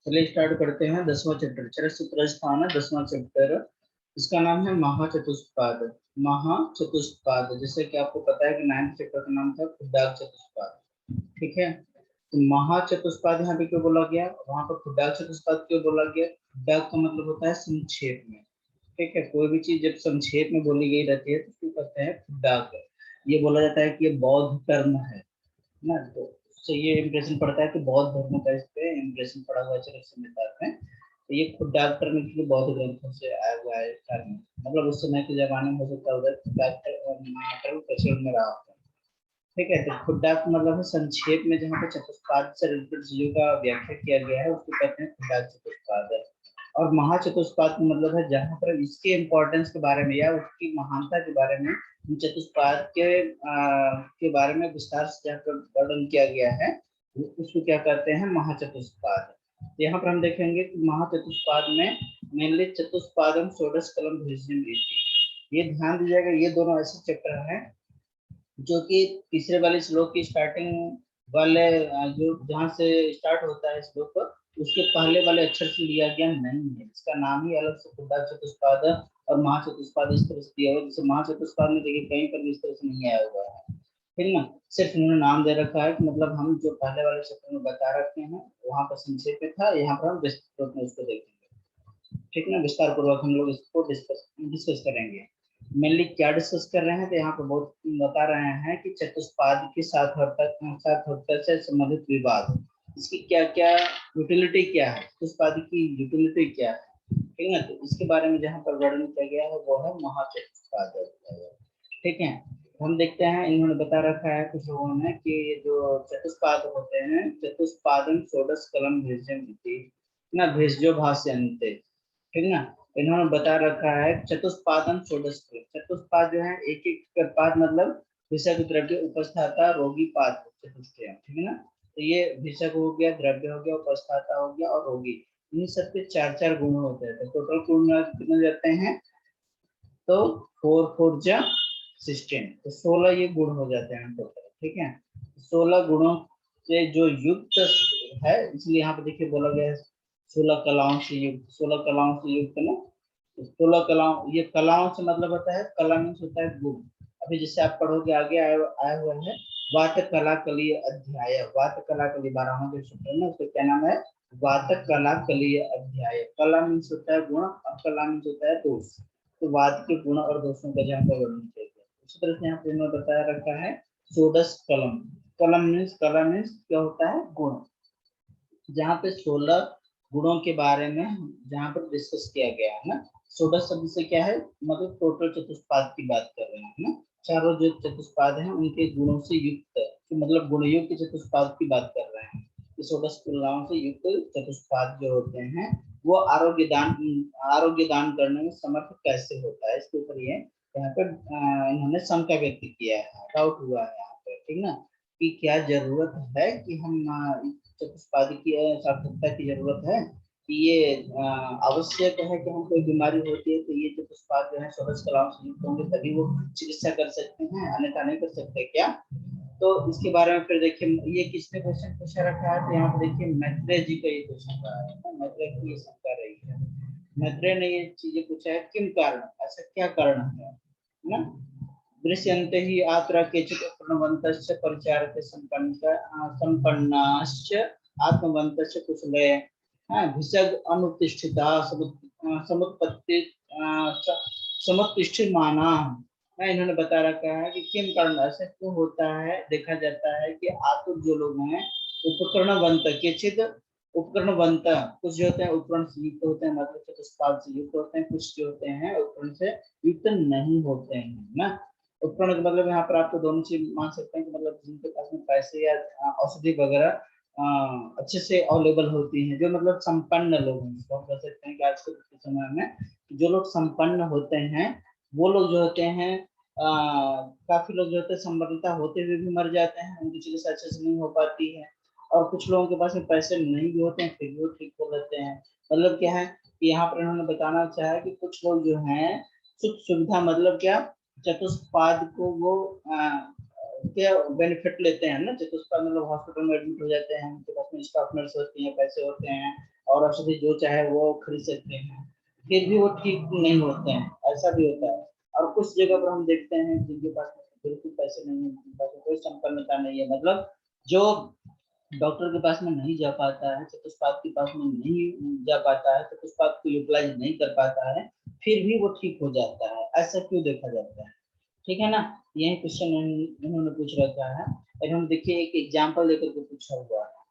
चलिए स्टार्ट करते हैं 10वां चैप्टर। चरसूत्र स्थान है 10वां चैप्टर। इसका नाम है महाचतुष्पाद। महाचतुष्पाद, जैसे कि आपको पता है कि 9th चैप्टर का नाम था खुड्डाक चतुष्पाद। ठीक है, तो महाचतुष्पाद यहाँ पे क्यों बोला गया, वहां पर खुड्डाक चतुष्पाद क्यों बोला गया? खुड्डाक का मतलब होता है संक्षेप में। ठीक है, कोई भी चीज जब संक्षेप में बोली गई रहती है तो उसको कहते हैं खुड्डाक। ये बोला जाता है कि ये बौद्ध टर्म है ना, तो उससे ये इम्प्रेशन पड़ता है कि बौद्ध धर्म का इस पे इम्प्रेशन पड़ा हुआ है चरक संहिता में। तो ये खुद डॉक्टर में के बौद्ध ग्रंथों से आया हुआ है टर्म, मतलब उस समय के जमाने में हो सकता है उधर डॉक्टर प्रचलन में रहा होता है। ठीक है, तो खुद डॉक्टर मतलब है संक्षेप में जहाँ पे चतुष्पाद से रिलेटेड चीजों का व्याख्या किया गया है उसको कहते हैं खुद डॉक्टर चतुष्पाद। और महाचतुष्पाद का मतलब है जहाँ पर इसके इम्पोर्टेंस के बारे में या उसकी महानता के बारे में चतुष्पाद के बारे में विस्तार से जहाँ पर वर्णन किया गया है उसको क्या कहते हैं महाचतुष्पाद। यहाँ पर हम देखेंगे कि महाचतुष्पाद में मेनली चतुष्पादम षोडश कलम भेजन ये ध्यान दीजिएगा। ये दोनों ऐसे चैप्टर हैं जो कि तीसरे वाले श्लोक की स्टार्टिंग वाले जो जहाँ से स्टार्ट होता है श्लोक उसके पहले वाले अक्षर से लिया गया नहीं है। इसका नाम ही अलग से खुड्डाक चतुष्पाद और महाचतुष्पाद इस तरह से दिया हुआ है। जैसे महाचतुष्पाद में देखिए कहीं पर भी इस तरह से नहीं आया हुआ है, ठीक ना। सिर्फ उन्होंने नाम दे रखा है कि मतलब हम जो पहले वाले चैप्टर में बता रखे हैं वहां पर संक्षेप में था, यहाँ पर हम विस्तृत में उसको देखेंगे। ठीक ना, विस्तार पूर्वक हम लोग इसको डिस्कस करेंगे। मेनली क्या डिस्कस कर रहे हैं, तो यहाँ पे बहुत बता रहे हैं कि चतुष्पाद की सार्थकता से संबंधित विवाद, इसकी क्या क्या यूटिलिटी क्या है, चतुष्पाद की यूटिलिटी क्या है, ठीक है। तो इसके बारे में जहाँ पर वर्णन किया गया है वो है महाचतुष्पाद। ठीक है, हम देखते हैं इन्होंने बता रखा है कुछ लोगों ने कि जो चतुष्पाद होते हैं चतुष्पादन षोडश कलम भेजन ना भेजो भाष्यन्ते, ठीक ना। इन्होंने बता रखा है चतुष्पादन षोडश कलम। चतुष्पाद जो है एक एक पाद मतलब विषय द्रव्य उपस्थाता रोगी पाद चतुष्टय, ठीक है ना। तो ये विषय हो गया, द्रव्य हो गया, उपस्थाता हो गया और रोगी, इन सबके चार चार गुण होते हैं। तो टोटल गुण कितने जाते हैं, तो 4 4 जा 16, तो 16 ये गुण हो जाते हैं टोटल। ठीक है, 16 गुणों से जो युक्त है, इसलिए यहाँ पे देखिए बोला गया है 16 कलाओं से युक्त, 16 कलाओं से युक्त ना। 16 कलाओं, ये कलाओं से मतलब होता है, कला मीन्स होता है गुण। अभी जैसे आप पढ़ोगे आगे आया हुआ है वात कला कली अध्याय, वात कला कली 12वां जो सूत्र है उसका क्या नाम है, वात कला कली अध्याय। कला मीन्स होता है गुण और कला मीन्स होता है दोष। तो वाद के गुण और दोषों का जहाँ पर वर्णन किया गया, उसी तरह से यहाँ पे इन्होंने बताया रखा है षोडश कलम। कला मीन्स क्या होता है, गुण। जहाँ पे 16 गुणों के बारे में जहाँ पर डिस्कस किया गया है ना। षोडश शब्द से क्या है, मतलब टोटल चतुष्पाद की बात कर रहे हैं ना। चारों जो चतुष्पाद हैं उनके गुणों से युक्त, तो मतलब गुण युक्त चतुष्पाद की बात कर रहे हैं। षोडश क्रियाओं से युक्त चतुष्पाद जो होते हैं वो आरोग्य दान करने में समर्थ कैसे होता है, इसके ऊपर ये यहाँ पर इन्होंने शंका व्यक्त किया है, डाउट हुआ है यहाँ पे, ठीक ना। कि क्या जरूरत है कि हम चतुष्पाद की सार्थकता की जरूरत है कि ये आवश्यक है कि हम कोई बीमारी होती है तो ये चतुष्पाद जो है षोडश कलाओं से युक्त होंगे तभी वो चिकित्सा कर सकते हैं, अन्यथा नहीं कर सकते क्या। तो इसके बारे में फिर देखिए ये किसने क्वेश्चन पूछा रखा है, तो यहाँ पे देखिए मैत्रेय जी का ये क्वेश्चन रहा है। मैत्रेय की ये शंका रही है, मैत्रेय ने ये चीजें पूछा है किम कारण, ऐसा क्या कारण है ना। दृश्यन्ते ही आत्रा केचित् प्रणवन्तस्य परिचारके संपन्नाश्च आत्मवन्तस्य कुशले भिषग अनुतिष्ठिता समुत्पत्ति समुत्तिष्ठमाना। इन्होंने बता रखा है कि किम कारण ऐसा क्यों होता है, देखा जाता है कि आतुर जो लोग हैं उपकरणवंत केचित उपकरणवंत, कुछ जो होते हैं उपकरण से युक्त होते हैं, मतलब चतुष्पाद से युक्त होते हैं, कुछ जो होते हैं उपकरण से युक्त नहीं होते हैं ना। उपकरण का मतलब यहाँ पर आपको दोनों चीज मान सकते हैं कि मतलब जिनके पास में पैसे या औषधि वगैरह अच्छे से अवेलेबल होती हैं, जो मतलब संपन्न लोग हैं, इसको हम कह सकते हैं कि आज के समय में जो लोग संपन्न होते हैं वो लोग जो होते हैं काफी लोग जो होते हैं संपन्नता होते हुए भी मर जाते हैं, उनकी चिकित्सा अच्छे से नहीं हो पाती है। और कुछ लोगों के पास में पैसे नहीं भी होते हैं फिर भी वो ठीक हो लेते हैं। मतलब क्या है कि यहाँ पर उन्होंने बताना चाहा कि कुछ लोग जो हैं सुख सुविधा मतलब क्या, चतुष्पाद को वो क्या बेनिफिट लेते हैं ना। चतुष्पाद मतलब हॉस्पिटल में एडमिट हो जाते हैं, उनके पास में स्टाफ नर्स होती हैं, पैसे होते हैं और औषधि जो चाहे वो खरीद सकते हैं, फिर भी वो ठीक नहीं होते हैं, ऐसा भी होता है। और कुछ जगह पर हम देखते हैं जिनके पास बिल्कुल पैसे नहीं है, जिनके पास कोई संपन्नता नहीं है, मतलब जो डॉक्टर के पास में नहीं जा पाता है, चतुष्पाद के पास में नहीं जा पाता है, चतुष्पाद को यूटिलाइज नहीं कर पाता है, फिर भी वो ठीक हो जाता है, ऐसा क्यों देखा जाता है? ठीक है ना। यही क्वेश्चन उन्होंने पूछ रखा है। और हम देखिए एक एग्जांपल लेकर के पूछा हुआ है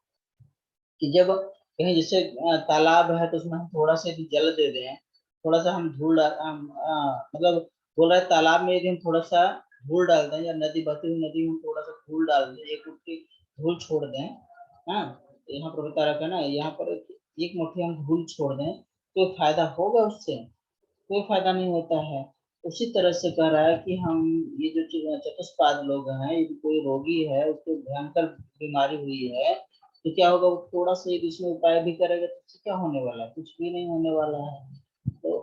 कि जब कहीं जैसे तालाब है तो उसमें हम थोड़ा सा यदि जल दे दें, थोड़ा सा हम मतलब बोल रहे हैं तालाब में यदि हम थोड़ा सा धूल डाल दें, या नदी बहती हुई नदी में हम थोड़ा सा धूल डाल दें, एक मुट्ठी धूल छोड़ दें, हाँ, यहाँ पर बता रखा है ना, यहाँ पर एक मुट्ठी हम धूल छोड़ दें तो फायदा होगा उससे? कोई फायदा नहीं होता है। उसी तरह से कह रहा है कि हम ये जो चतुष्पाद लोग हैं, यदि कोई रोगी है, उसको भयंकर बीमारी हुई है, तो क्या होगा, वो थोड़ा सा एक इसमें उपाय भी करेगा तो उससे क्या होने वाला है? कुछ भी नहीं होने वाला है। तो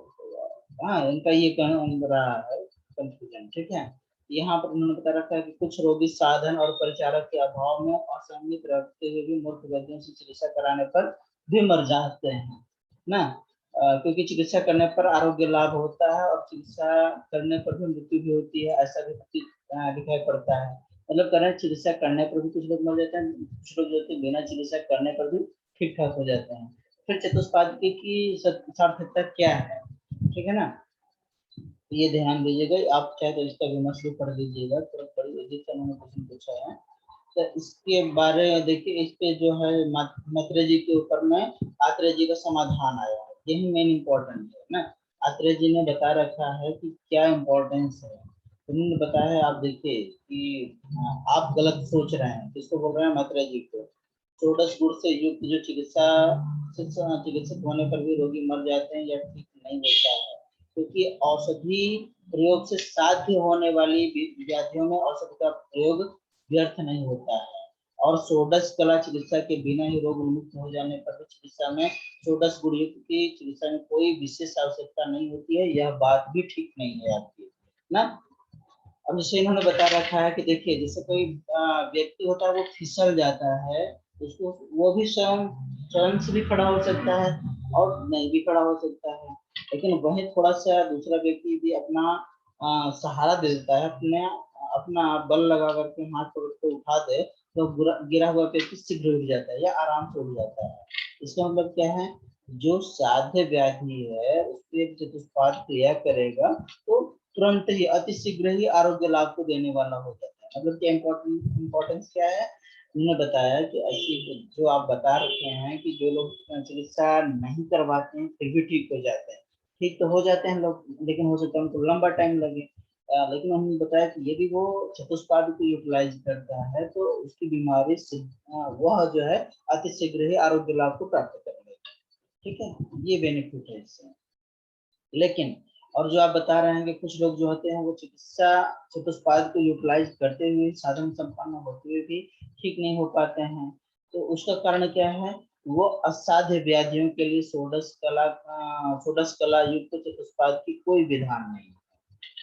हाँ, इनका ये कहना रहा है कंफ्यूजन। ठीक है। यहाँ पर उन्होंने बता रखा है कि कुछ रोगी साधन और परिचारक के अभाव में असंगत रखते हुए भी मूर्ख वैद्यों से चिकित्सा कराने पर भी मर जाते हैं ना। क्योंकि चिकित्सा करने पर आरोग्य लाभ होता है और चिकित्सा करने पर भी मृत्यु भी होती है, ऐसा भी दिखाई पड़ता है। मतलब करें चिकित्सा करने पर भी कुछ लोग मर जाते हैं, कुछ लोग जो होते हैं बिना चिकित्सा करने पर भी ठीक ठाक हो जाते हैं। फिर चतुष्पाद की सार्थकता क्या है? ठीक है ना। ये ध्यान दीजिएगा, आप चाहे तो इसका विमर्श भी पढ़ लीजिएगा, तो उन्होंने क्वेश्चन पूछा है। तो इसके बारे में देखिए, इस पे जो है मैत्रेय जी के ऊपर में आत्रेय जी का समाधान आया है, यही मेन इम्पोर्टेंट है ना। आत्रेय जी ने बता रखा है कि क्या इम्पोर्टेंस है। उन्होंने बताया है, आप देखिए कि आप गलत सोच रहे हैं, किसको बोल रहे हैं? मैत्रेय जी को। षोडश गुण से युक्त जो चिकित्सा चिकित्सक होने पर भी रोगी मर जाते हैं या ठीक नहीं होता है, क्योंकि औषधि प्रयोग से साध्य होने वाली व्याधियों में औषधि का प्रयोग व्यर्थ नहीं होता है। और षोडश कला चिकित्सा के बिना ही रोग मुक्त हो जाने पर भी चिकित्सा में षोडश गुण युक्त की चिकित्सा में कोई विशेष आवश्यकता नहीं होती है, यह बात भी ठीक नहीं है आपकी ना। अब जैसे इन्होंने बता रखा है कि देखिए, जैसे कोई व्यक्ति होता है वो फिसल जाता है, उसको वो भी स्वयं स्वयं से भी खड़ा हो सकता है और नहीं भी खड़ा हो सकता है, लेकिन वहीं थोड़ा सा दूसरा व्यक्ति भी अपना सहारा दे देता है, अपने अपना बल लगा करके हाथ पकड़ के उठा दे, तो गिरा हुआ व्यक्ति शीघ्र उठ जाता है या आराम से उठ जाता है। इसका मतलब क्या है? जो साध्य व्याधि है उसके चतुष्पाद क्रिया करेगा तो तुरंत ही अति शीघ्र ही आरोग्य लाभ को देने वाला हो जाता है। मतलब क्या इम्पोर्टेंस क्या है? उन्होंने बताया कि ऐसी जो आप बता रखे हैं कि जो लोग चिकित्सा नहीं करवाते हैं फिर भी ठीक हो जाते हैं, ठीक तो हो जाते हैं लोग, लेकिन हो सकता है उनको लंबा टाइम लगे। लेकिन उन्होंने बताया कि यदि वो चतुष्पाद को यूटिलाइज करता है तो उसकी बीमारी से वह जो है अति शीघ्र ही आरोग्य लाभ को प्राप्त कर लेगा। ठीक है, ये बेनिफिट है इससे। लेकिन और जो आप बता रहे हैं कि कुछ लोग जो होते हैं वो चिकित्सा चतुष्पाद को यूटिलाइज करते हुए साधन संपन्न होते हुए भी ठीक नहीं हो पाते हैं, तो उसका कारण क्या है? वो असाध्य व्याधियों के लिए षोडश कला युक्त चतुष्पाद की कोई विधान नहीं है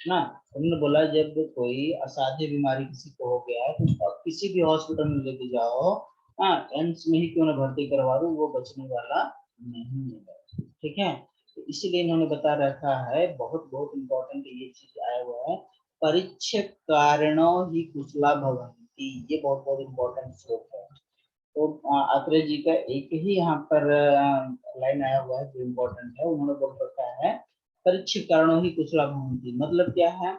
ना। उन्होंने बोला जब कोई असाध्य बीमारी किसी को हो गया है तो आप किसी भी हॉस्पिटल में लेके जाओ, हाँ, एम्स में ही क्यों ना भर्ती करवा दो, वो बचने वाला नहीं है। ठीक है। तो इसीलिए इन्होंने बता रखा है, बहुत बहुत इंपॉर्टेंट ये चीज आया हुआ है, परीक्ष कारणों ही कुशला भवंती, ये बहुत बहुत इंपॉर्टेंट श्लोक है। तो आत्रेय जी का एक ही यहाँ पर लाइन आया हुआ है जो इम्पोर्टेंट है। उन्होंने बोल रखा है परीक्ष कारणों ही कुशला भवंती, मतलब क्या है?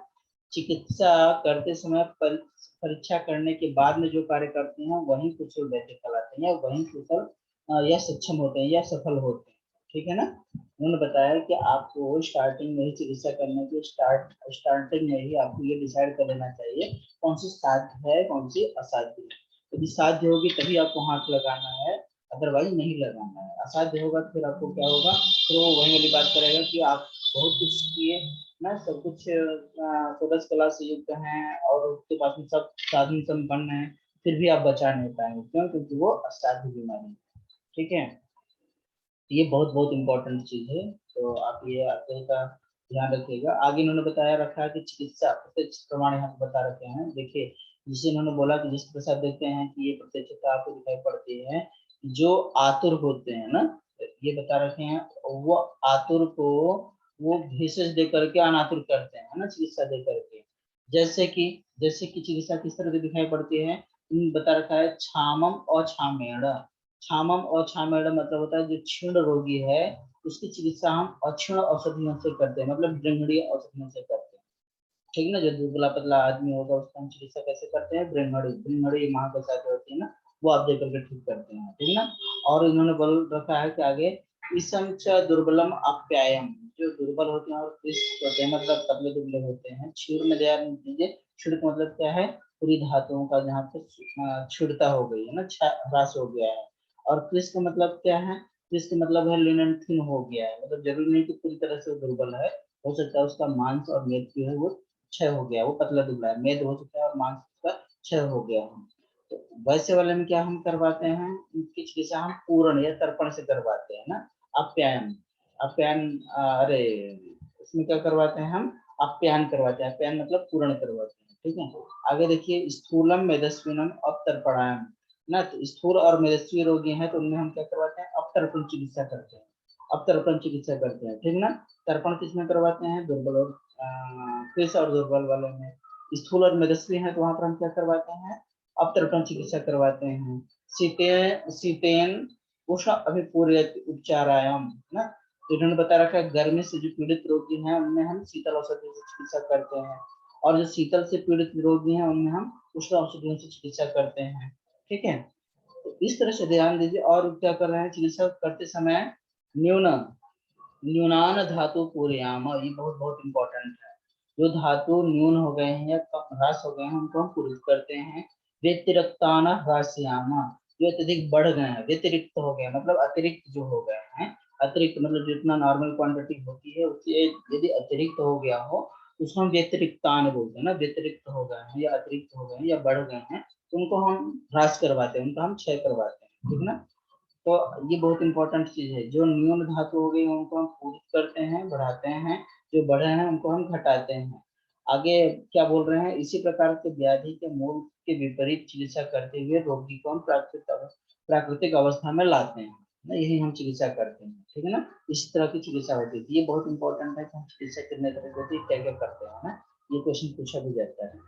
चिकित्सा करते समय परीक्षा करने के बाद में जो कार्य करते हैं वही कुशल वैद्य कहलाते हैं, या वही कुशल या सक्षम होते हैं या सफल होते हैं। ठीक है ना। उन्होंने बताया कि आपको स्टार्टिंग में ही चिकित्सा करने के स्टार्टिंग में ही आपको ये डिसाइड कर लेना चाहिए कौन सी साध्य है कौन सी असाध्य है। यदि साध्य होगी तभी आपको हाथ लगाना है, अदरवाइज नहीं लगाना है। असाध्य होगा तो फिर आपको क्या होगा? तो वही वाली बात करेगा कि आप बहुत कुछ किए ना, सब कुछ षोडश कला से युक्त हैं और उसके पास में सब साधन संपन्न है, फिर भी आप बचा नहीं पाएंगे। क्यों? क्योंकि वो असाध्य बीमारी है। ठीक है। ये बहुत बहुत इंपॉर्टेंट चीज है, तो आप ये आगे का ध्यान रखिएगा। आगे इन्होंने बताया रखा है कि चिकित्सा प्रत्यक्ष प्रमाण यहाँ पे बता रखे हैं। देखिए, जिसे इन्होंने बोला कि जिस प्रसाद देखते हैं कि ये प्रत्यक्षता आपको दिखाई पड़ती है जो आतुर होते हैं ना, ये बता रखे हैं, वो आतुर को वो भेषज दे करके अनातुर करते हैं, है ना, चिकित्सा दे करके। जैसे कि चिकित्सा किस तरह की दिखाई पड़ती है, बता रखा है छामम और छामेड़। छामम और छामेड़ मतलब होता है जो क्षीण रोगी है उसकी चिकित्सा हम अक्षीण औषधियों से करते हैं, मतलब ब्रह्मणीय औषधियों से करते हैं। ठीक ना, जो दुबला पतला आदमी होगा उसका हम चिकित्सा कैसे करते हैं, ब्रह्मणी, ब्रह्मणी माँ के साथ होती है ना, वो आप देकर के ठीक करते हैं। ठीक ना। और इन्होंने बोल रखा है कि आगे इसम च दुर्बलम आप्यायम, जो दुर्बल होते हैं और क्लिष्ट होते हैं, मतलब पतले दुबले होते हैं। क्षीर में ध्यान दीजिए, क्षीर का मतलब क्या है, पूरी धातुओं का जहाँ पे क्षीणता हो गई है ना, ह्रास हो गया है। और क्लिष्ट का मतलब क्या है, क्लिष्ट मतलब है लिनन थिन हो गया है, मतलब जरूरी नहीं कि पूरी तरह से वो दुर्बल है, हो सकता है उसका मांस और मेद जो है वो क्षय हो गया, वो पतला दुबला है, मेद हो सकता है और मांस का क्षय हो गया है। तो वैसे वाले में क्या हम करवाते हैं, इनकी चिकित्सा हम पूर्ण या तर्पण से करवाते हैं ना, आप्यायन। आप्यायन अरे इसमें क्या करवाते हैं हम, आप्यायन करवाते हैं, आप्यायन मतलब पूर्ण करवाते हैं। ठीक है। आगे देखिए स्थूलम मेदस्विनम अपतर्पणायम ना, तो स्थूल और मेदस्वी रोगी हैं तो उनमें हम क्या करवाते हैं, अपतर्पण चिकित्सा करते हैं, अपतर्पण चिकित्सा करते हैं। ठीक ना। तर्पण किसमें करवाते हैं, दुर्बल और क्लिष्ट और दुर्बल वाले में। स्थूल और मेदस्वी है तो वहां पर हम क्या करवाते हैं, अपतर्पण चिकित्सा करवाते हैं। शीतेन उष्ण अभिपूर्य उपचारायाम ना, तो इन्होंने बता रखा है गर्मी से जो पीड़ित रोगी हैं उनमें हम शीतल औषधियों से चिकित्सा करते हैं, और जो शीतल से पीड़ित रोगी हैं उनमें हम उष्ण औषधियों से चिकित्सा करते हैं। ठीक है। तो इस तरह से ध्यान दीजिए। और क्या कर रहे हैं, चिकित्सा करते समय न्यून न्यूनान धातु पूर्याम, ये बहुत बहुत इंपॉर्टेंट है। जो धातु न्यून हो गए हैं या कम ह्रास हो गए हैं उनको हम पूरित करते हैं। व्यतिरिक्तान ह्रास्याम, जो अत्यधिक बढ़ गए हैं, व्यतिरिक्त हो गए मतलब अतिरिक्त जो हो गए हैं, अतिरिक्त मतलब जितना नॉर्मल क्वांटिटी होती है उससे यदि अतिरिक्त हो गया हो तो उसको हम व्यतिरिक्तान बोलते हैं ना, व्यतिरिक्त हो गए हैं या अतिरिक्त हो गए हैं या बढ़ गए हैं तो उनको हम ह्रास करवाते हैं, उनका हम क्षय करवाते हैं। ठीक ना। तो ये बहुत इंपॉर्टेंट चीज है, जो न्यून धातु हो गई उनको हम पूरित करते हैं, बढ़ाते हैं, जो बढ़े हैं उनको हम घटाते हैं। आगे क्या बोल रहे हैं, इसी प्रकार के व्याधि के मूल के विपरीत चिकित्सा करते हुए रोगी को हम प्राकृतिक अवस्था में लाते हैं ना, यही हम चिकित्सा करते हैं। ठीक है ना। इस तरह की चिकित्सा होती है, ये बहुत इंपॉर्टेंट है कि हम चिकित्सा कितने तरह की होती है, क्या क्या करते हैं ना, ये क्वेश्चन पूछा भी जाता है।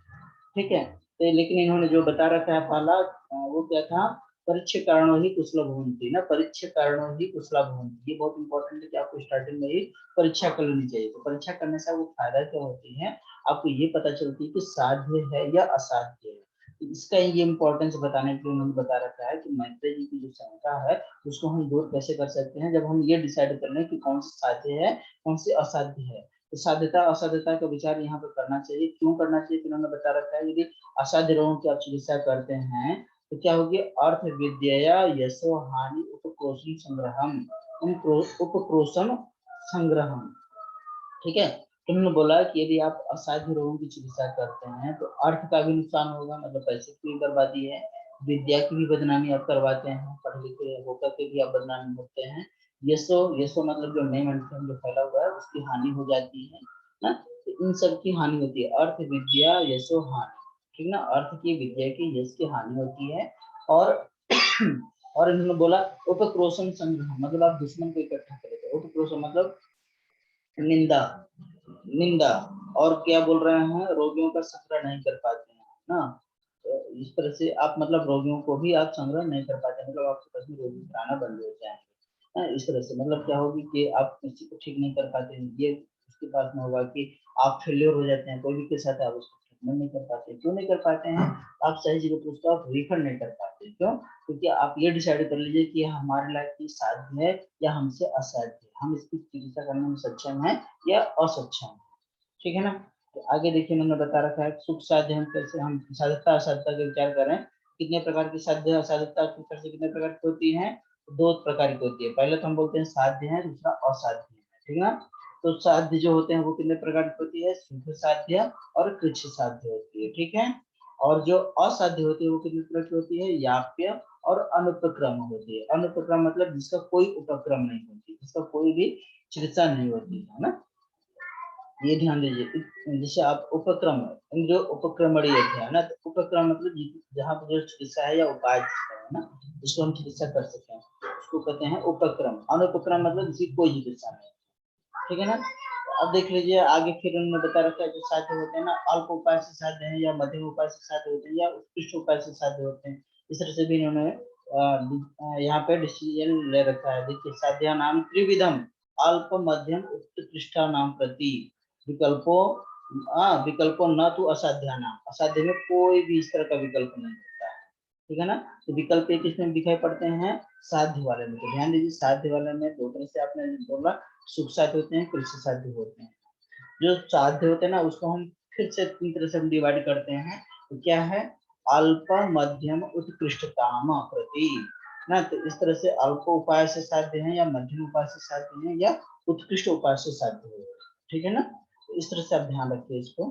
ठीक है। तो लेकिन इन्होंने जो बता रखा है पहला वो क्या था, परीक्ष कारणों ही कुशल भवंति ना, परीक्ष कारणों ही कुशल भवंति, ये बहुत इंपॉर्टेंट है कि आपको स्टार्टिंग में ही परीक्षा कर लेनी चाहिए। तो परीक्षा करने से वो फायदा क्या होती है, आपको ये पता चलती है कि साध्य है या असाध्य है। तो इसका ये इंपॉर्टेंस बताने के लिए उन्होंने बता रखा है कि मैत्रेय जी की जो शंका है उसको हम दूर कैसे कर सकते हैं, जब हम ये डिसाइड कर लें कि कौन सी साध्य है कौन सी असाध्य है। तो साध्यता असाध्यता का विचार यहाँ पर करना चाहिए, क्यों करना चाहिए, उन्होंने बता रखा है यदि असाध्य रोगों की आप चिकित्सा करते हैं तो क्या होगी, अर्थ विद्या यशो हानि उपक्रोशन संग्रहम, उपक्रोशन संग्रहम। ठीक है। तो उन्होंने बोला कि यदि आप असाध्य रोगों की चिकित्सा करते हैं तो अर्थ का भी नुकसान होगा, मतलब पैसे की भी बर्बादी है, विद्या की भी बदनामी आप करवाते हैं, पढ़े लिखे होकर के भी आप बदनामी होते हैं, यशो यशो मतलब जो नेम एंड फेम जो फैला हुआ है उसकी हानि हो जाती है ना, तो इन सब की हानि होती है, अर्थ विद्या यशो हानि। ठीक ना, अर्थ की विद्या की यश की हानि होती है। और और इन्होंने बोला उपक्रोशन संग्रह, मतलब आप दुश्मन को इकट्ठा करेंगे, उपक्रोशन मतलब निंदा, निंदा। और क्या बोल रहे हैं, रोगियों का संग्रह नहीं कर पाते हैं ना, तो इस तरह से आप मतलब रोगियों को भी आप संग्रह नहीं कर पाते, मतलब आपके पास में रोगी कराना बंद हो जाएंगे ना, इस तरह से मतलब क्या होगी कि आप किसी को ठीक नहीं कर पाते हैं, ये उसके पास में होगा कि आप फेलियर हो जाते हैं, कोई भी के साथ आप उसको ट्रीटमेंट नहीं कर पाते, क्यों नहीं कर पाते हैं, आप सही जगह पर उसको आप रिफंड नहीं कर पाते, क्यों, क्योंकि आप ये डिसाइड कर लीजिए कि हमारे लायक की साध्य है या हमसे असाध्य है, हम इसकी चिकित्सा करने में सक्षम है या असक्षम। ठीक है ना। तो आगे देखिए मैंने बता रखा है सुख साध्य हम कैसे, हम साध्यता असाध्यता के विचार करें, कितने प्रकार की साध्य असाध्यता कितने प्रकार की होती है, दो प्रकार की होती है, पहले तो हम बोलते हैं साध्य है, दूसरा असाध्य है। ठीक है ना। तो साध्य जो होते हैं वो कितने प्रकार की होती है, शुद्ध साध्य और कृच्छ साध्य होती है। ठीक है। और जो असाध्य होती है वो कितने प्रकार की होती है, याप्य और अनुपक्रम होती है। अनुपक्रम मतलब जिसका कोई उपक्रम नहीं होती, जिसका कोई भी चिकित्सा नहीं होती है ना, ये ध्यान दीजिए। जैसे आप उपक्रम, जो उपक्रमणीय है ना, तो उपक्रम मतलब जहाँ पर जो चिकित्सा है या उपाय है ना जिसको हम चिकित्सा कर सकें, उसको कहते हैं उपक्रम। अनुपक्रम मतलब किसी कोई भी दिशा में, ठीक है ना। अब देख लीजिए आगे फिर उन्होंने बता रखा है जो साध्य होते हैं ना, अल्प उपाय से साध्य है या मध्यम उपाय से साध्य होते हैं या उत्कृष्ट उपाय से साध्य होते हैं। इस तरह से भी इन्होंने यहाँ पे डिसीजन ले रखा है। देखिए साध्या नाम त्रिविधम, अल्प मध्यम उत्कृष्टा नाम प्रति विकल्पों, विकल्पों न तो असाध्या नाम, असाध्य में कोई भी इस तरह का विकल्प नहीं होता है, ठीक है ना। तो विकल्प एक इसमें दिखाई पड़ते हैं साध्य वाले में। तो ध्यान दीजिए साध्य वाले में दो तरह से आपने बोला, सुख साध्य होते हैं, कृषि साध्य होते हैं। जो साध्य होते हैं ना उसको हम फिर से तीन तरह से हम डिवाइड करते हैं। तो क्या है, अल्प मध्यम उत्कृष्टताम प्रति ना। तो इस तरह से अल्प उपाय से साध्य है या मध्यम उपाय से साध्य है या उत्कृष्ट उपाय से साध्य है, ठीक है ना। तो इस तरह से आप ध्यान रखिए इसको,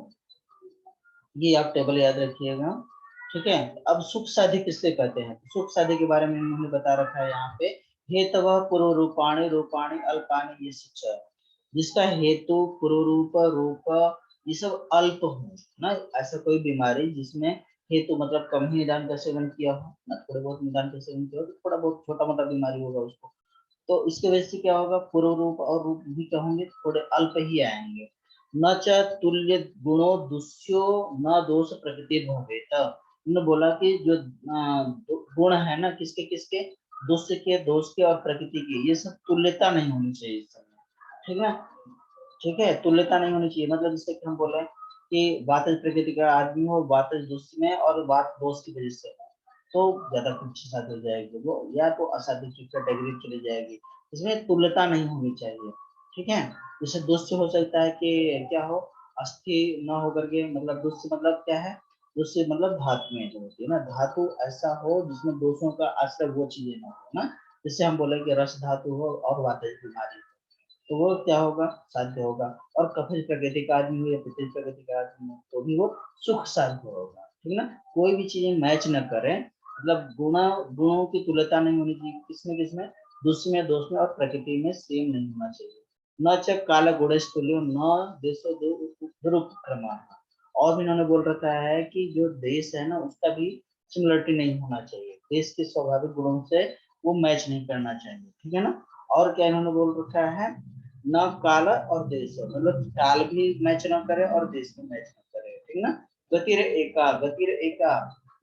ये आप टेबल याद रखिएगा, ठीक है। अब सुख साध्य किससे कहते हैं, सुख साध्य के बारे में उन्होंने बता रखा है यहाँ पे, हेतव पूर्व रूपाणी रूपाणी अल्पानी ये शिक्षा, जिसका हेतु पूर्व रूप रूप ये सब अल्प हो ना। ऐसा कोई बीमारी जिसमें हेतु मतलब कम ही निदान का सेवन किया हो ना, थोड़े बहुत निदान का सेवन किया हो तो थोड़ा बहुत छोटा मोटा बीमारी होगा उसको, तो इसके वजह से क्या होगा, पूर्व रूप और रूप भी क्या होंगे, थोड़े अल्प ही आएंगे। न च तुल्य गुणो दुष्यो न दोष प्रकृति भवेत। उन्होंने बोला कि जो गुण है ना किसके किसके, दुष्य के, दोष के और प्रकृति के, ये सब तुल्यता नहीं होनी चाहिए इस समय, ठीक है। ठीक है, तुल्यता नहीं होनी चाहिए मतलब जैसे कि हम बोले कि वातज प्रकृति का आदमी हो, वातज दुष्य में और वात दोष की वजह से हो, तो ज्यादा कुछ साध्य हो जाएगी वो, या तो असाध्य की कैटेगरी चली जाएगी। इसमें तुल्यता नहीं होनी चाहिए, ठीक है। जैसे दुष्य हो सकता है कि क्या हो, अस्थि न होकर के, मतलब दुष्य मतलब क्या है, दुष्य मतलब धातु में जो होती है ना, धातु ऐसा हो जिसमें दोषों का आश्रय वो चीजें ना हो ना। जैसे हम बोले कि रस धातु हो और वातज बीमारी, तो वो क्या होगा, साध्य होगा। और कफज प्रकृति का आदमी हो या पितज प्रकृति का आदमी हो तो भी वो सुख साध्य होगा, ठीक है ना। कोई भी चीजें मैच न करें, मतलब गुणों की तुलना नहीं होनी चाहिए, किसमें किसमें, दुष्य में, दोष में और प्रकृति में सेम नहीं होना चाहिए। न च काल गुणेश तुल्यो न देशो दुरुपक्रमा। और भी इन्होंने बोल रखा है कि जो देश है ना उसका भी सिमिलरिटी नहीं होना चाहिए, देश के स्वाभाविक गुणों से वो मैच नहीं करना चाहिए, ठीक है ना। और क्या इन्होंने बोल रखा है, न काल और देश, मतलब काल भी मैच ना करे और देश भी मैच ना करे, ठीक ना। गतिर एका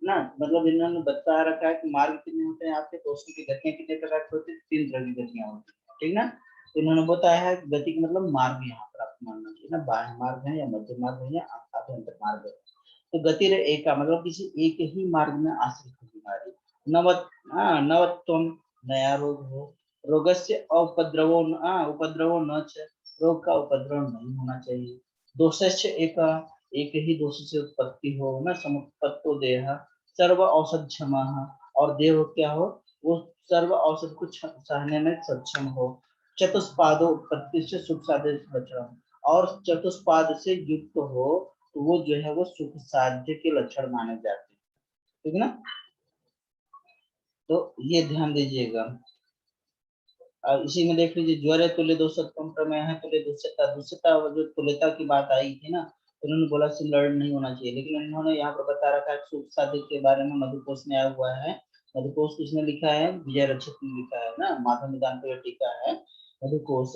ना, मतलब इन्होंने बता रखा है कि मार्ग कितने होते हैं आपके, दोस्तों की गतियां कितने प्रकार की होती है, तीन तरह की गतियां होती है, ठीक ना। तो इन्होंने बताया है गति का मतलब मार्ग यहाँ पर आपको मानना चाहिए ना, बाह्य मार्ग है या मध्य मार्ग है या आभ्यंतर मार्ग है। तो गतिर एका मतलब किसी एक ही मार्ग में आश्रित होने वाली। नवत्वम, नया रोग हो, रोगस्य उपद्रवो उपद्रवो न च, रोग का उपद्रव नहीं होना चाहिए। दोषस्य एक ही दोष से उत्पत्ति हो न, समुत्पत्तो देह सर्व औषध क्षमा, और देह क्या हो, वो सर्व औषध को सहने में सक्षम हो। चतुष्पादो उत्पत्ति से सुख साध्य लक्षण, और चतुष्पाद से युक्त हो तो वो जो है वो सुख साध्य के लक्षण माने जाते हैं, ठीक है ना। तो ये ध्यान दीजिएगा। इसी में देख लीजिए, ज्वर तुल्य दोषत्वम प्रमेय है, तुल्य दुष्यता, दुष्यता जो तुल्यता की बात आई थी ना, तो उन्होंने बोला सिमिलर नहीं होना चाहिए, लेकिन उन्होंने यहाँ पर बता रखा है सुख साध्य के बारे में, मधुकोश में आया हुआ है। मधुकोश किसने लिखा है, विजय रक्षक ने लिखा है ना, माधव निदान पर टीका है मधुकोश।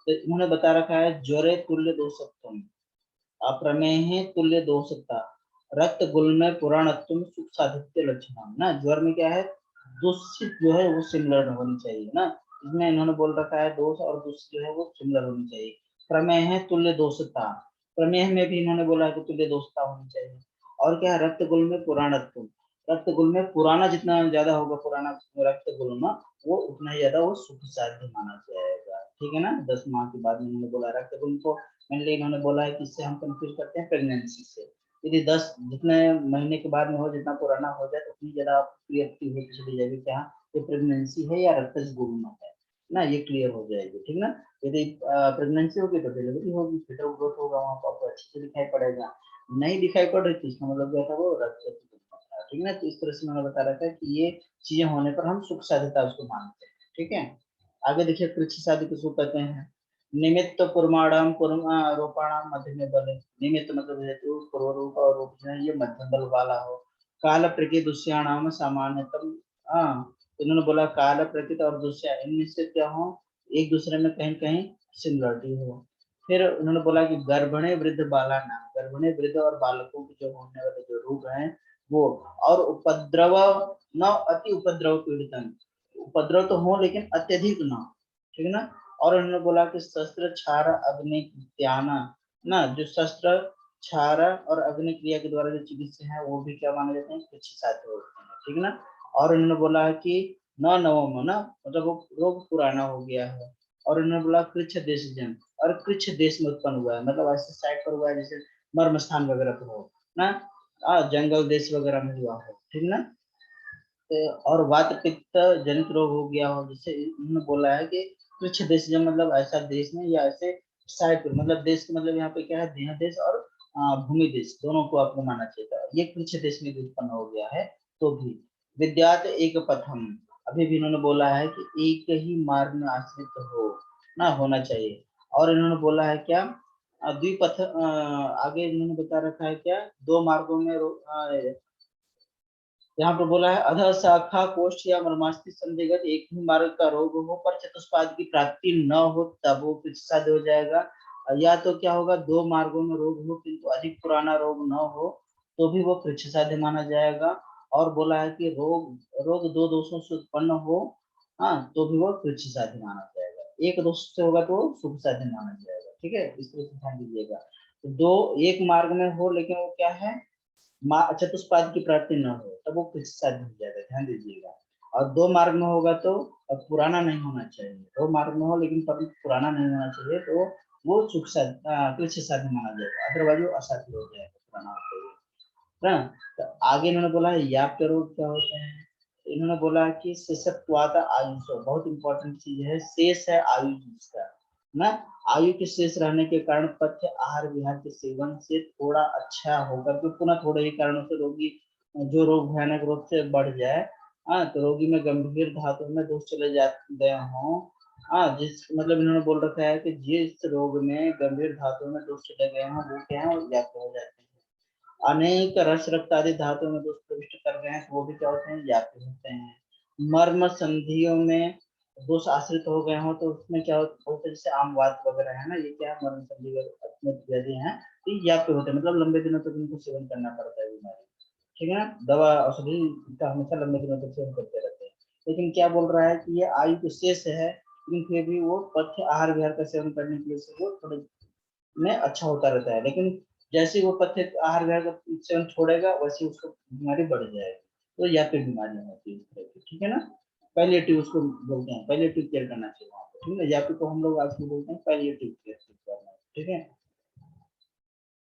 तो इन्होंने बता रखा है ज्वरे तुल्य दोषत्वम, अप्रमेय तुल्य दोषता, रक्त गुल्म पुराणत्व सुख साधित्य लक्षण ना। ज्वर में क्या है, दूषित जो है वो सिमिलर होनी चाहिए ना, इसमें इन्होंने बोल रखा है दोष और दूषित जो है वो सिमिलर होनी चाहिए। प्रमेय है तुल्य दोषता, प्रमेय में भी इन्होंने बोला है कि तुल्य दोषता होनी चाहिए। और क्या है, रक्त गुल्म पुराणत्व, रक्त गुल्म पुराना जितना ज्यादा होगा, पुराना रक्त गुल्म वो उतना ही ज्यादा वो सुख साध्य माना जाएगा, ठीक है ना। 10 माह के बाद इन्होंने बोला रक्त गुल्म को मेनली इन्होंने बोला है कि इससे हम कंफ्यूज करते हैं प्रेगनेंसी से, यदि 10 जितने महीने के बाद में हो, जितना पुराना हो जाए तो उतनी ज्यादा क्लियरिटी होती चली जाएगी कि हाँ ये प्रेगनेंसी है या रक्तज गुल्म है ना, ये क्लियर हो जाएगी, ठीक ना। यदि प्रेगनेंसी होगी तो डिलीवरी होगी, फिटर ग्रोथ होगा, वहाँ पर आपको अच्छे से दिखाई पड़ेगा। नहीं दिखाई पड़ रही थी इसका मतलब क्या था, वो रक्त, ठीक ना। तो इस तरह से मैंने बता रखा है कि ये चीजें होने पर हम सुख साध्यता उसको मानते हैं, ठीक है। आगे देखिए कृषि साध्य किसको कहते हैं, निमित्त पुरमाणम रोपाणाम मध्य में बल, निमित्त मतलब हेतु, पूर्व रूप और रूप जो है ये मध्यम बल वाला हो। काल प्रकृति दुष्याणाम सामान्यतम तो इन्होंने बोला काल प्रकृति और दूसरा इनमें से क्या हो, एक दूसरे में कहीं कहीं सिमिलरिटी हो। फिर उन्होंने बोला कि गर्भणे वृद्ध बाला नाम, गर्भणे वृद्ध और बालकों के जो होने वाले जो रोग हैं वो, और उपद्रव न अति उपद्रव पीड़ितन, उपद्रव तो हो लेकिन अत्यधिक ना, ठीक है ना। और उन्होंने बोला कि शस्त्र क्षार अग्नि कृत्याना, ना जो शस्त्र क्षार और अग्नि क्रिया के द्वारा जो चिकित्सा है वो भी क्या माने जाते हैं, कृच्छि साध्य होते हैं, ठीक है ना। और उन्होंने बोला है कि न नवम ना, मतलब वो रोग पुराना हो गया है। और उन्होंने बोला कृच्छ देश जन, और कृच्छ देश में उत्पन्न हुआ है, मतलब ऐसे साइड पर हुआ है जैसे मर्म स्थान वगैरह पर हो ना, जंगल देश वगैरह में हुआ हो, ठीक ना। और वात पित्त जनित रोग हो गया हो, जैसे उन्होंने बोला है कि कृच्छ देश जन मतलब ऐसा देश में या ऐसे साइड पर, मतलब देश का मतलब यहाँ पे क्या है, देह देश और भूमि देश दोनों को आपको मानना चाहिए था। ये कृच्छ देश में भी उत्पन्न हो गया है। तो भी विद्यात एक पथम, अभी भी इन्होंने बोला है कि एक ही मार्ग में आश्रित हो ना होना चाहिए। और इन्होंने बोला है क्या, द्विपथ, आगे इन्होंने बता रखा है क्या, दो मार्गों में यहाँ पर बोला है अधः शाखा कोष्ठ या मर्मास्ति संधिगत एक ही मार्ग का रोग हो पर चतुष्पाद की प्राप्ति न हो तब वो कृच्छिसाध्य हो जाएगा। या तो क्या होगा, दो मार्गों में रोग हो किंतु अधिक पुराना रोग न हो तो भी वो कृच्छिसाध्य माना जाएगा। और बोला है कि रोग रोग दो दोषों से उत्पन्न हो, हाँ, तो भी वो कृच्छिसाध्य माना जाएगा। एक दोष से होगा तो शुभ साध्य माना जाएगा, ठीक है, इस तरह से ध्यान दीजिएगा। तो दो एक मार्ग में हो लेकिन वो क्या है, चतुष्पाद की प्राप्ति न हो तब वो कृषि साध्य हो जाएगा, ध्यान दीजिएगा। और दो मार्ग में होगा तो अब पुराना नहीं होना चाहिए, दो मार्ग में हो लेकिन पर पुराना नहीं होना चाहिए तो वो कृषि साध्य माना जाएगा, अदरवाइज वो असाध्य हो जाएगा पुराना होते हुए, है ना। तो आगे इन्होंने बोला है याप्य रोग क्या होते हैं, तो इन्होंने बोला है कि शेषत्वात आयुष, बहुत इंपॉर्टेंट चीज है, शेष है आयु जिसका ना, आयु के शेष रहने के कारण पथ्य आहार विहार के सेवन से थोड़ा अच्छा होकर के पुनः थोड़े ही कारणों से रोगी जो रोग भयानक रूप से बढ़ जाए, हाँ, तो रोगी में गंभीर धातु में दोष चले जाते हों, हाँ, जिस मतलब इन्होंने बोल रखा है कि जिस रोग में गंभीर धातु में दोष चले गए हैं वो क्या है, वो व्याप्त हो जाते हैं। अनेक रस रक्त आदि धातुओं में दोष प्रविष्ट कर गए हैं तो वो भी क्या होते हैं, व्याप्त होते हैं। मर्म संधियों में दोष आश्रित हो गए हो तो उसमें क्या होता है, जैसे आमवात वगैरह है ना, ये क्या है, मर्म संधि यदि है तो ये व्याप्त होते हैं, मतलब लंबे दिनों तक इनको सेवन करना पड़ता है बीमारी, ठीक है ना, दवा औषधि का हमेशा लंबे दिनों तक सेवन करते रहते हैं। लेकिन क्या बोल रहा है कि ये आयु के शेष है, लेकिन फिर भी वो पथ्य आहार विहार का सेवन करने की वजह से वो थोड़े में अच्छा होता रहता है। लेकिन जैसे वो पथ्य आहार विहार का सेवन छोड़ेगा वैसे उसको बीमारी बढ़ जाएगी, तो या फिर बीमारियां होती है इस तरह की, ठीक है ना। पैलिएटिव उसको बोलते हैं, पैलिएटिव केयर करना चाहिए वहाँ पे, ठीक है, या फिर को हम लोग आजकल बोलते हैं पैलिएटिव केयर करना, ठीक है।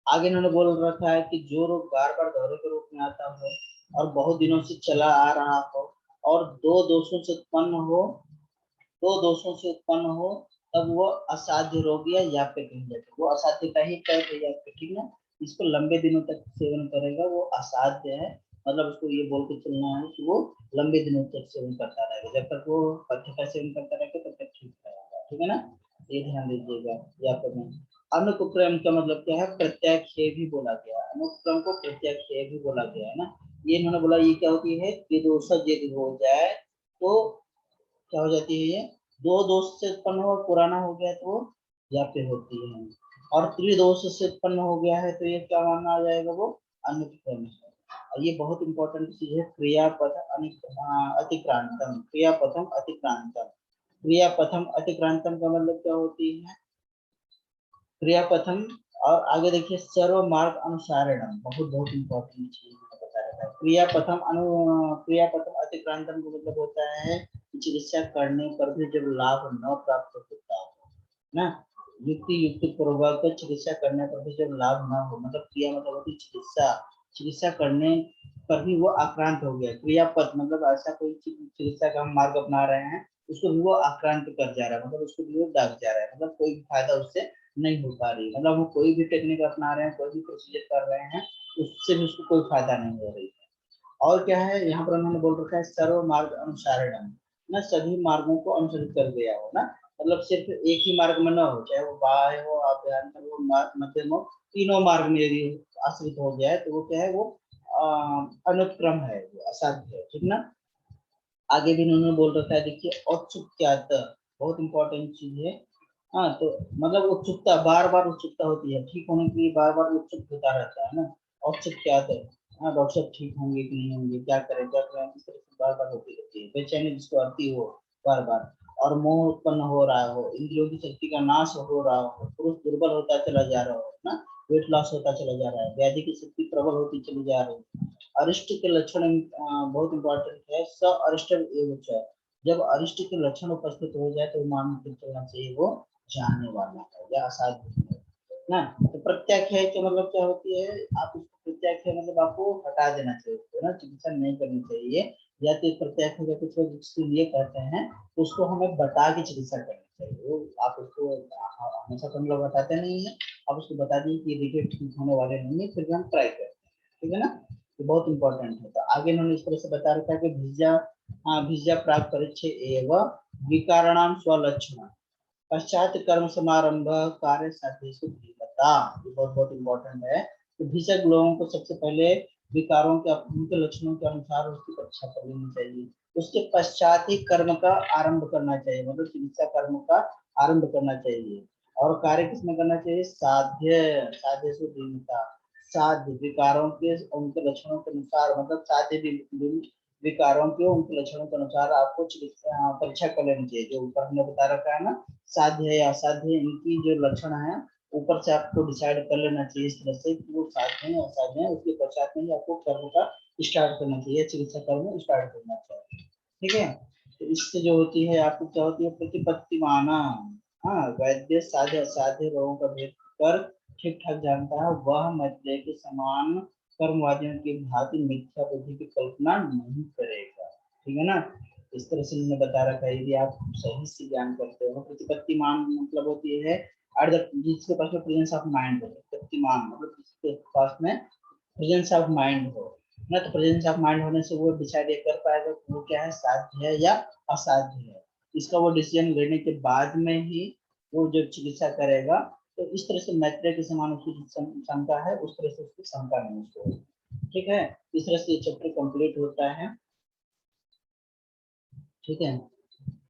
आगे इन्होंने बोल रखा है कि जो रोग बार बार दौरे के रूप में आता हो और बहुत दिनों से चला आ रहा हो और दो दोषों से उत्पन्न हो, दो दोषों से उत्पन्न हो तब वो असाध्य रोग या याप्य कही जाती है, वो असाध्य का ही टाइप है याप्य, ठीक ना। इसको लंबे दिनों तक सेवन करेगा वो असाध्य है, मतलब उसको ये बोल के चलना है कि वो लंबे दिनों तक सेवन करता रहेगा, जब तक वो पथ्य का सेवन करता रहेगा तब तक ठीक रहेगा, ठीक है ना। ये ध्यान दीजिएगा। याप्य में अनुपक्रम का मतलब क्या है, प्रत्याख्याय भी बोला गया है, अनुपक्रम को प्रत्याख्याय भी बोला गया है ना। ये इन्होंने बोला ये क्या होती है, विदोष यदि हो जाए तो क्या हो जाती है, ये दो दोष से उत्पन्न हो पुराना हो गया तो वो व्याप्य होती है, और त्रिदोष से उत्पन्न हो गया है तो ये क्या माना आ जाएगा, वो अनुक्रम है। और ये बहुत इंपॉर्टेंट चीज है, क्रियापद अतिक्रांतम, क्रियापथम अतिक्रांतम, क्रियापथम अतिक्रांतम का मतलब क्या होती है, क्रियापथम। और आगे देखिए सर्व मार्ग अनुसारणम, बहुत बहुत इंपॉर्टेंट चीज बता रहा है, क्रियापथम अतिक्रांतम का मतलब होता है चिकित्सा करने पर भी जब लाभ न प्राप्त होता हो ना, युक्ति युक्ति पूर्वक चिकित्सा करने पर भी जब लाभ न हो, मतलब क्रिया मतलब होती चिकित्सा, चिकित्सा करने पर भी वो आक्रांत हो गया, क्रियापद मतलब ऐसा कोई चिकित्सा का हम मार्ग अपना रहे हैं उसको भी वो आक्रांत कर जा रहा है, मतलब उसको भी वो दाग जा रहा है, मतलब कोई भी फायदा उससे नहीं हो पा रही, मतलब हम कोई भी टेक्निक अपना रहे हैं, कोई भी प्रोसीजर कर रहे हैं उससे भी उसको कोई फायदा नहीं हो रही है। और क्या है यहाँ पर उन्होंने बोल रखा है सर्व मार्ग अनुसारण ना, सभी मार्गों को अनुसरित कर गया हो ना, मतलब सिर्फ एक ही मार्ग में ना हो, चाहे वो बाह्य हो आभ्यंतर हो मध्यम हो, तीनों मार्ग में यदि आश्रित हो गया है तो वो क्या है, वो अनुक्रम है, वो असाध्य है, ठीक ना। आगे भी इन्होंने बोल रखा है, देखिए औत्सुक्यात, बहुत इंपॉर्टेंट चीज है। हाँ, तो मतलब उत्सुकता, बार बार उत्सुकता होती है, ठीक होने के लिए बार बार उत्सुक होता रहता है ना, औत्सुक्यात है। हाँ, डॉक्टर साहब ठीक होंगे कि नहीं होंगे, क्या करें क्या करें, इस तरह से बार बार होती रहती है बेचैनी, जिसको आती हो बार बार। और मोह उत्पन्न हो रहा हो, इंद्रियों की शक्ति का नाश हो रहा हो, पुरुष दुर्बल होता चला जा रहा हो ना, वेट लॉस होता चला जा रहा है, व्याधि की शक्ति प्रबल होती चली जा रही है। अरिष्ट के लक्षण बहुत इंपॉर्टेंट है, स अरिष्ट एवं च। जब अरिष्ट के लक्षण उपस्थित हो जाए तो मान के चलना चाहिए वो जानने वाला है या असाध्य है ना। तो प्रत्याख्याय का मतलब क्या होती है, आप उसको प्रत्याख्याय मतलब आपको हटा देना चाहिए उसको ना, चिकित्सा नहीं करनी चाहिए। या तो प्रत्याख्याय का कुछ लोग जिसके लिए कहते हैं, तो उसको हमें बता के चिकित्सा करनी चाहिए। वो आप उसको हमेशा तो हम लोग बताते नहीं है, आप उसको बता दीजिए कि देखिए ठीक होने वाले नहीं है, फिर भी हम ट्राई करते हैं, ठीक है ना। ये बहुत इंपॉर्टेंट है। तो आगे इन्होंने इस तरह से बता रखा है कि भिज्जा, भिज्जा प्राप्त परिचय एवं विकारणाम स्वलक्षण, पश्चात कर्म समारंभ कार्य साध्येषु धीमता। ये बहुत बहुत इंपॉर्टेंट है। तो भिषक लोगों को सबसे पहले विकारों के उनके लक्षणों के अनुसार उसकी परीक्षा कर लेनी चाहिए, उसके पश्चात ही कर्म का आरंभ करना चाहिए, मतलब चिकित्सा कर्म का आरंभ करना चाहिए। और कार्य किसमें करना चाहिए, साध्य, साध्येषु धीमता, साध्य विकारों के उनके लक्षणों के अनुसार, मतलब साध्य विकारों के उनके लक्षणों के अनुसार आपको चिकित्सा परीक्षा कर लेनी चाहिए, जो ऊपर हमने बता रखा है ना, साध्य है या असाध्य, इनकी जो लक्षण है ऊपर से आपको डिसाइड कर लेना चाहिए इस तरह से कि वो साध्य है या असाध्य है। उसके पश्चात में ही आपको कर्म का स्टार्ट करना चाहिए, चिकित्सा कर्म स्टार्ट करना चाहिए, ठीक है। तो इससे जो होती है आपको क्या होती है, प्रतिपत्ति माना। हाँ, वैद्य साध्य असाध्य रोगों का भेद कर ठीक ठाक जानता है, वह मैत्रेय के समान कर्मवादियों की भांति मिथ्या बुद्धि की कल्पना नहीं करेगा, ठीक है ना। इस तरह से मैंने बता रखा है, यदि आप सही से ज्ञान करते हो। प्रतिपत्तिमान मतलब होती है जिसके पास में प्रेजेंस ऑफ माइंड हो, प्रतिपत्तिमान मतलब जिसके पास में प्रेजेंस ऑफ माइंड हो ना। तो प्रेजेंस ऑफ माइंड होने से वो डिसाइड कर पाएगा कि वो क्या है, साध्य है या असाध्य है। इसका वो डिसीजन लेने के बाद में ही वो जो चिकित्सा करेगा। तो इस तरह से मैत्रेय के समान उसकी शंका है, उस तरह से उसकी शंका नहीं उसको, ठीक है। इस तरह से चैप्टर कंप्लीट होता है, ठीक है।